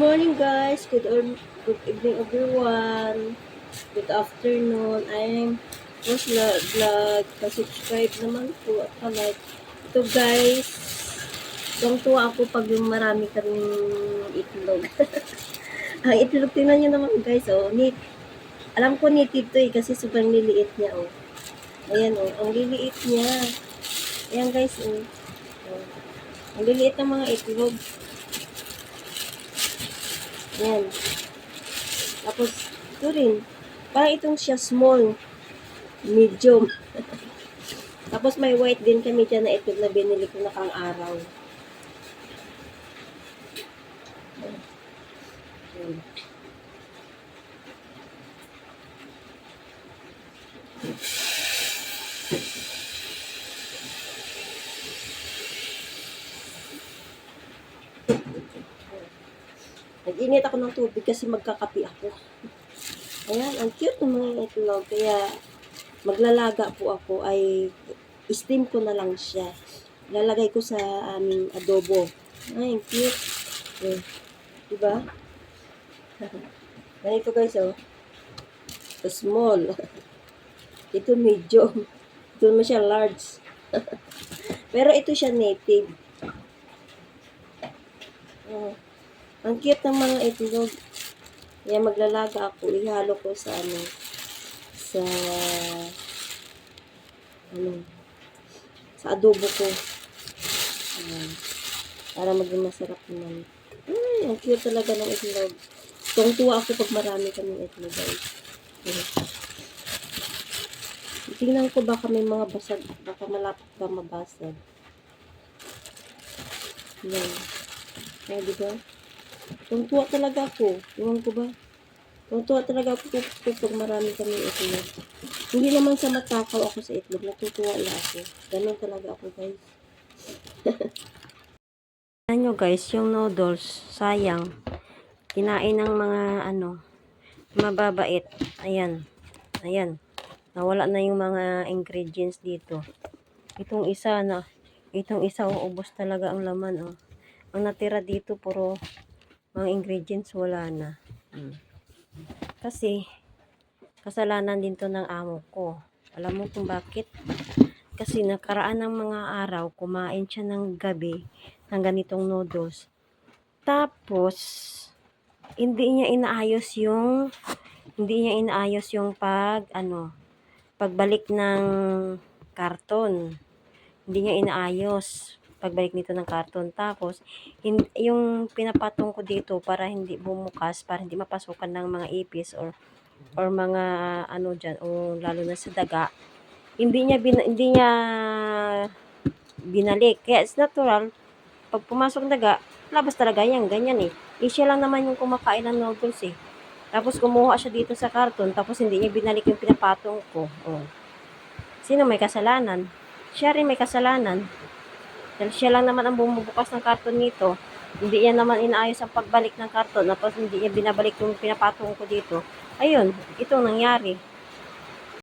morning guys, good evening everyone, good afternoon. I'm Rose Vlog, pa-subscribe naman po at like. Ito guys, tuwang-tuwa ako pag yung marami kaming itlog. Ang itlog, tingnan nyo naman guys, alam ko native to kasi sobrang liliit niya Ayan ang liliit niya. Ayan guys ang liliit ng mga itlog. Ayan. Tapos, ito rin. Parang itong siya small, medium. Tapos may white din kami dyan na itlog na binili ko na kang araw. Ayan. Nag-init ako ng tubig kasi magkakapi ako. Ayan, ang cute ng mga itlog. Kaya, maglalaga po ako ay steam ko na lang siya. Lalagay ko sa aming adobo. Ay, ang cute. Okay. Diba? Ganito guys, small. Ito medium. Ito naman siya large. Pero ito siya native. Ang cute ng mga itlog. Kaya maglalaga ako, ihalo ko sa sa adobo ko. Para maging masarap naman. Ang cute talaga ng itlog. Tuwang-tuwa ako pag marami kaming itlog, guys. Tingnan ko baka may mga basag, baka malapit pa mabasag. Yan. Kaya diba? Tuwang-tuwa talaga ako. Iwan ko ba? Tuwang-tuwa talaga ako pag marami kami itlog. Hindi naman sa matakaw ako sa itlog. Natutuwa lang ako. Ganun talaga ako, guys. Ayan nyo, guys, yung noodles, sayang. Kinain ng mga, mababait. Ayan. Ayan. Nawala na yung mga ingredients dito. Itong isa, uubos talaga ang laman, Ang natira dito, puro mga ingredients wala na. Kasi, kasalanan din to ng amo ko. Alam mo kung bakit? Kasi nakaraan ng mga araw, kumain siya ng gabi ng ganitong noodles. Tapos, hindi niya inaayos yung pagbalik ng karton. Hindi niya inaayos pagbalik nito ng karton. Tapos, yung pinapatong ko dito para hindi bumukas, para hindi mapasukan ng mga ipis or mga dyan, o lalo na sa daga, hindi niya binalik. Kaya it's natural, pag pumasok ng daga, labas talaga yan, ganyan siya lang naman yung kumakain ng noodles Tapos kumuha siya dito sa karton, tapos hindi niya binalik yung pinapatong ko. Sino may kasalanan? Siya rin may kasalanan. Dahil siya lang naman ang bumubukas ng karton nito. Hindi niya naman inaayos ang pagbalik ng karton. Tapos hindi niya binabalik yung pinapatong ko dito. Ayun, itong nangyari.